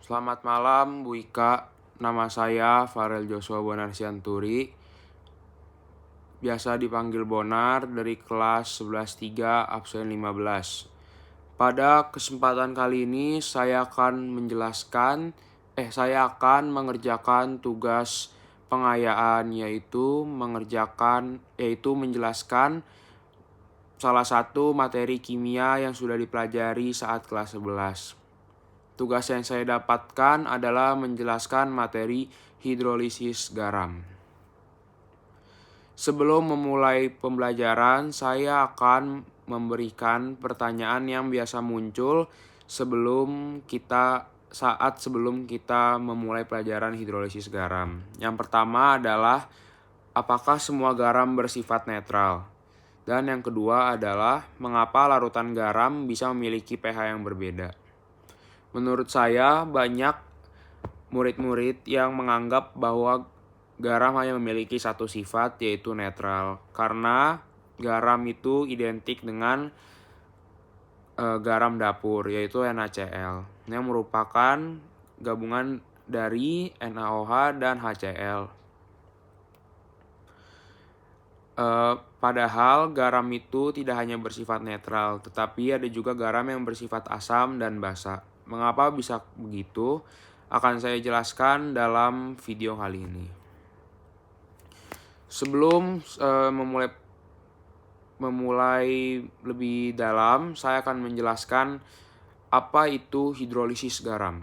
Selamat malam Bu Ika, nama saya Farel Joshua Bonar Sianturi, biasa dipanggil Bonar dari kelas 11-3 absen 15. Pada kesempatan kali ini saya akan mengerjakan tugas pengayaan yaitu menjelaskan salah satu materi kimia yang sudah dipelajari saat kelas 11. Tugas yang saya dapatkan adalah menjelaskan materi hidrolisis garam. Sebelum memulai pembelajaran, saya akan memberikan pertanyaan yang biasa muncul sebelum kita memulai pelajaran hidrolisis garam. Yang pertama adalah apakah semua garam bersifat netral? Dan yang kedua adalah mengapa larutan garam bisa memiliki pH yang berbeda? Menurut saya, banyak murid-murid yang menganggap bahwa garam hanya memiliki satu sifat, yaitu netral. Karena garam itu identik dengan garam dapur, yaitu NaCl, yang merupakan gabungan dari NaOH dan HCl. Padahal garam itu tidak hanya bersifat netral, tetapi ada juga garam yang bersifat asam dan basa. Mengapa bisa begitu? Akan saya jelaskan dalam video kali ini. Sebelum memulai lebih dalam, saya akan menjelaskan apa itu hidrolisis garam.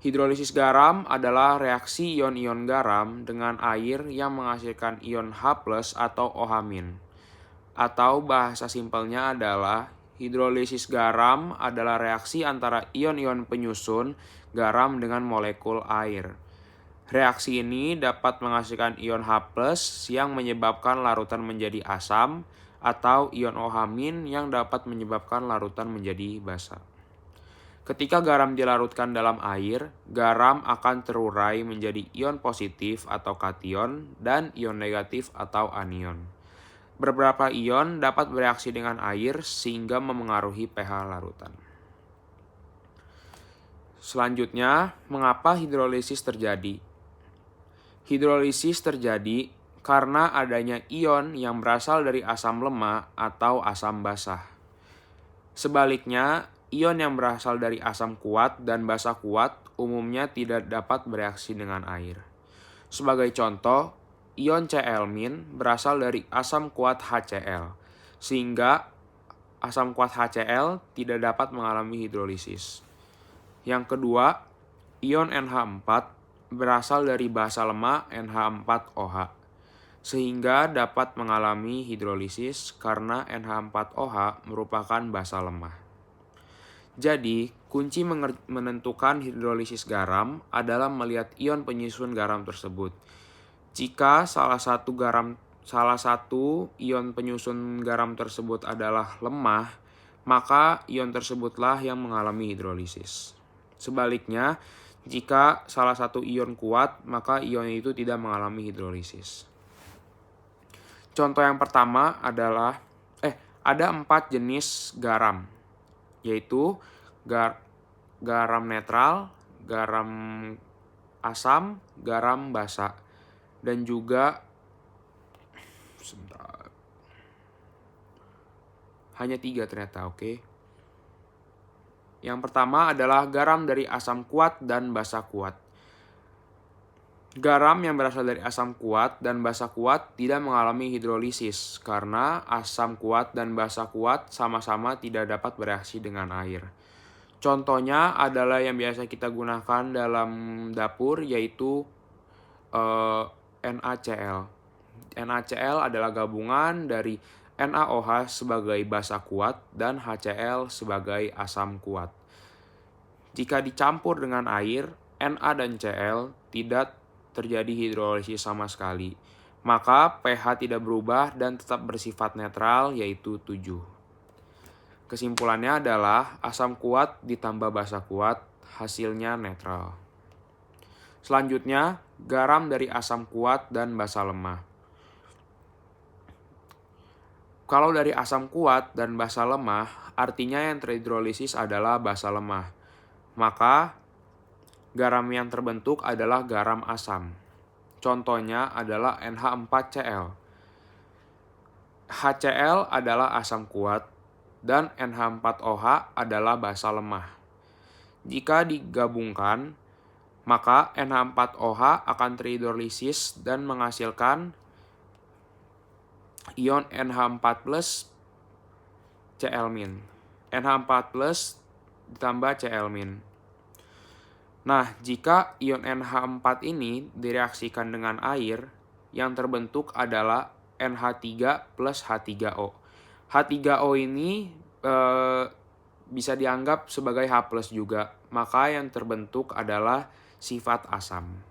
Hidrolisis garam adalah reaksi ion-ion garam dengan air yang menghasilkan ion H+ atau OH-. Atau bahasa simpelnya adalah hidrolisis garam adalah reaksi antara ion-ion penyusun garam dengan molekul air. Reaksi ini dapat menghasilkan ion H+ yang menyebabkan larutan menjadi asam atau ion OH- yang dapat menyebabkan larutan menjadi basa. Ketika garam dilarutkan dalam air, garam akan terurai menjadi ion positif atau kation dan ion negatif atau anion. Beberapa ion dapat bereaksi dengan air sehingga memengaruhi pH larutan. Selanjutnya, mengapa hidrolisis terjadi? Hidrolisis terjadi karena adanya ion yang berasal dari asam lemah atau asam basah. Sebaliknya, ion yang berasal dari asam kuat dan basa kuat umumnya tidak dapat bereaksi dengan air. Sebagai contoh, ion Cl- berasal dari asam kuat HCl, sehingga asam kuat HCl tidak dapat mengalami hidrolisis. Yang kedua, ion NH4 berasal dari basa lemah NH4OH, sehingga dapat mengalami hidrolisis karena NH4OH merupakan basa lemah. Jadi, kunci menentukan hidrolisis garam adalah melihat ion penyusun garam tersebut. Jika salah satu ion penyusun garam tersebut adalah lemah, maka ion tersebutlah yang mengalami hidrolisis. Sebaliknya, jika salah satu ion kuat, maka ion itu tidak mengalami hidrolisis. Contoh yang pertama adalah ada 4 jenis garam, yaitu garam netral, garam asam, garam basa, dan juga hanya 3 ternyata, oke. Yang pertama adalah garam dari asam kuat dan basa kuat. Garam yang berasal dari asam kuat dan basa kuat tidak mengalami hidrolisis karena asam kuat dan basa kuat sama-sama tidak dapat bereaksi dengan air. Contohnya adalah yang biasa kita gunakan dalam dapur, yaitu NaCl. NaCl adalah gabungan dari NaOH sebagai basa kuat dan HCl sebagai asam kuat. Jika dicampur dengan air, Na dan Cl tidak terjadi hidrolisis sama sekali. Maka pH tidak berubah dan tetap bersifat netral, yaitu 7. Kesimpulannya adalah asam kuat ditambah basa kuat, hasilnya netral. Selanjutnya, garam dari asam kuat dan basa lemah. Kalau dari asam kuat dan basa lemah, artinya yang terhidrolisis adalah basa lemah. Maka garam yang terbentuk adalah garam asam. Contohnya adalah NH4Cl. HCl adalah asam kuat dan NH4OH adalah basa lemah. Jika digabungkan, maka NH4OH akan terhidrolisis dan menghasilkan ion NH4+ Cl-. NH4+ ditambah Cl-. Nah, jika ion NH4 ini direaksikan dengan air, yang terbentuk adalah NH3 plus H3O. H3O ini bisa dianggap sebagai H+ juga, maka yang terbentuk adalah sifat asam.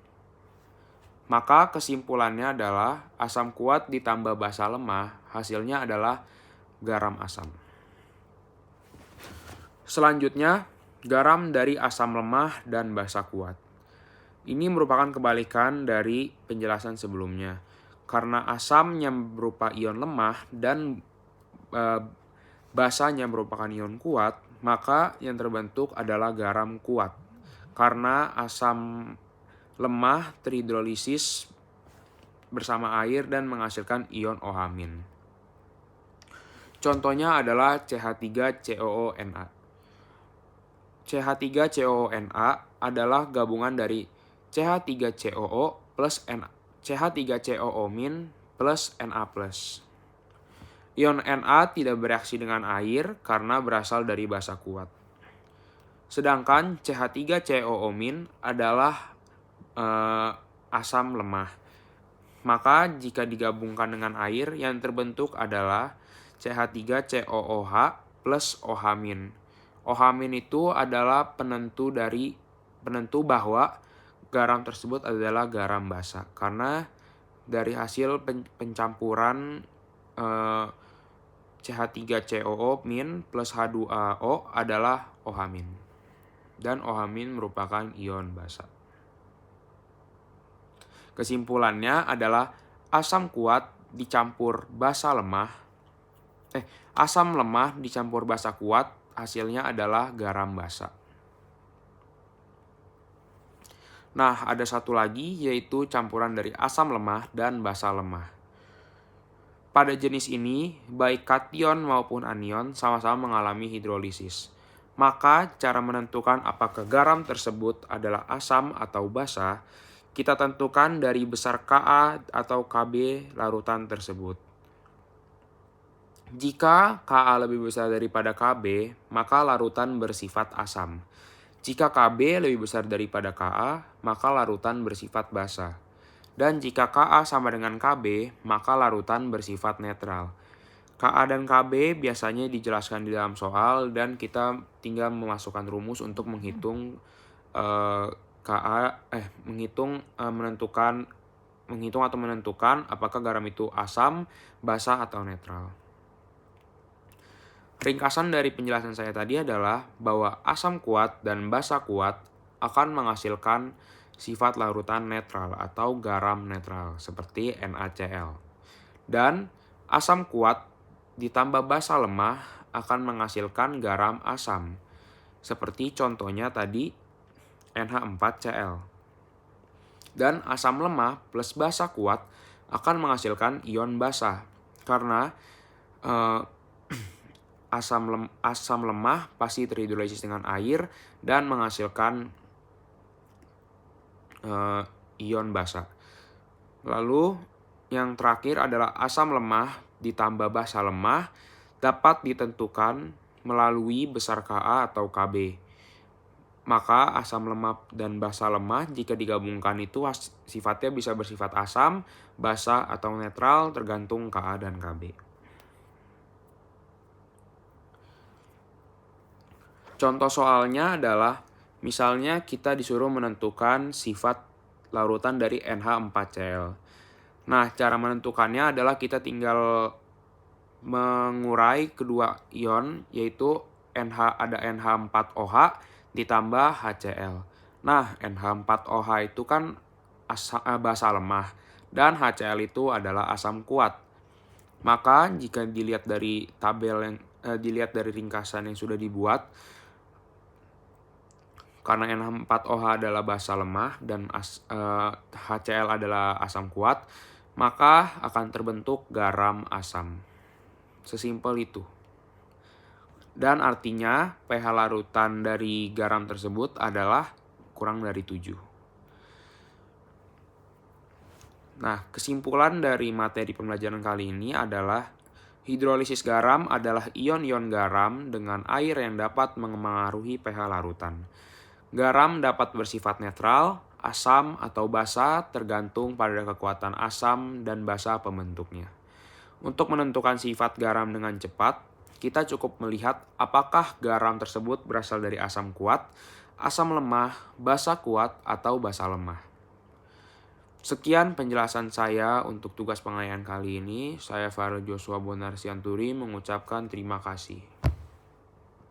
Maka kesimpulannya adalah asam kuat ditambah basa lemah, hasilnya adalah garam asam. Selanjutnya, garam dari asam lemah dan basa kuat. Ini merupakan kebalikan dari penjelasan sebelumnya. Karena asamnya berupa ion lemah dan basanya merupakan ion kuat, maka yang terbentuk adalah garam kuat. Karena asam lemah terhidrolisis bersama air dan menghasilkan ion OH-. Contohnya adalah CH3COONa. CH3COONa adalah gabungan dari CH3COO plus CH3COO- plus Na+. Ion Na tidak bereaksi dengan air karena berasal dari basa kuat. Sedangkan CH3COO- adalah asam lemah. Maka jika digabungkan dengan air, yang terbentuk adalah CH3COOH plus OH-. OH- itu adalah penentu bahwa garam tersebut adalah garam basa. Karena dari hasil pencampuran CH3COO- plus H2O adalah OH-. Dan OH- merupakan ion basa. Kesimpulannya adalah asam lemah dicampur basa kuat, hasilnya adalah garam basa. Nah, ada satu lagi yaitu campuran dari asam lemah dan basa lemah. Pada jenis ini, baik kation maupun anion sama-sama mengalami hidrolisis. Maka cara menentukan apakah garam tersebut adalah asam atau basa, kita tentukan dari besar Ka atau Kb larutan tersebut. Jika Ka lebih besar daripada Kb, maka larutan bersifat asam. Jika Kb lebih besar daripada Ka, maka larutan bersifat basa. Dan jika Ka sama dengan Kb, maka larutan bersifat netral. Ka dan Kb biasanya dijelaskan di dalam soal dan kita tinggal memasukkan rumus untuk menghitung menentukan apakah garam itu asam, basa atau netral. Ringkasan dari penjelasan saya tadi adalah bahwa asam kuat dan basa kuat akan menghasilkan sifat larutan netral atau garam netral seperti NaCl. Dan asam kuat ditambah basa lemah akan menghasilkan garam asam seperti contohnya tadi NH4Cl. Dan asam lemah plus basa kuat akan menghasilkan ion basa karena asam lemah pasti terhidrolisis dengan air dan menghasilkan ion basa. Lalu yang terakhir adalah asam lemah ditambah basa lemah dapat ditentukan melalui besar Ka atau Kb. Maka asam lemah dan basa lemah jika digabungkan itu sifatnya bisa bersifat asam, basa, atau netral tergantung Ka dan Kb. Contoh soalnya adalah misalnya kita disuruh menentukan sifat larutan dari NH4Cl. Nah, cara menentukannya adalah kita tinggal mengurai kedua ion yaitu ada NH4OH ditambah HCl. Nah, NH4OH itu kan basa lemah dan HCl itu adalah asam kuat. Maka jika dilihat dari ringkasan yang sudah dibuat, Karena N4OH adalah basa lemah dan HCl adalah asam kuat, maka akan terbentuk garam asam. Sesimpel itu. Dan artinya pH larutan dari garam tersebut adalah kurang dari 7. Nah, kesimpulan dari materi pembelajaran kali ini adalah hidrolisis garam adalah ion-ion garam dengan air yang dapat mempengaruhi pH larutan. Garam dapat bersifat netral, asam atau basa tergantung pada kekuatan asam dan basa pembentuknya. Untuk menentukan sifat garam dengan cepat, kita cukup melihat apakah garam tersebut berasal dari asam kuat, asam lemah, basa kuat, atau basa lemah. Sekian penjelasan saya untuk tugas pengayaan kali ini. Saya Farel Joshua Bonar Sianturi mengucapkan terima kasih.